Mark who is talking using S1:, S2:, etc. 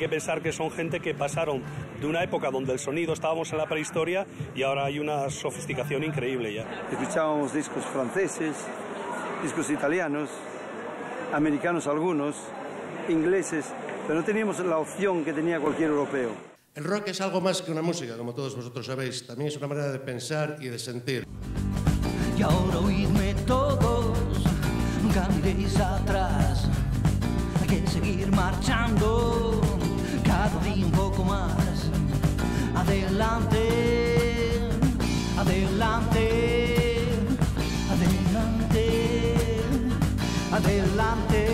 S1: que pensar que son gente que pasaron de una época donde el sonido estábamos en la prehistoria y ahora hay una sofisticación increíble ya.
S2: Escuchábamos discos franceses, discos italianos, americanos algunos, ingleses, pero no teníamos la opción que tenía cualquier europeo.
S3: El rock es algo más que una música, como todos vosotros sabéis. También es una manera de pensar y de sentir.
S4: Y ahora oídme todos, nunca miréis atrás. Hay que seguir marchando, cada día un poco más. Adelante, adelante, adelante, adelante.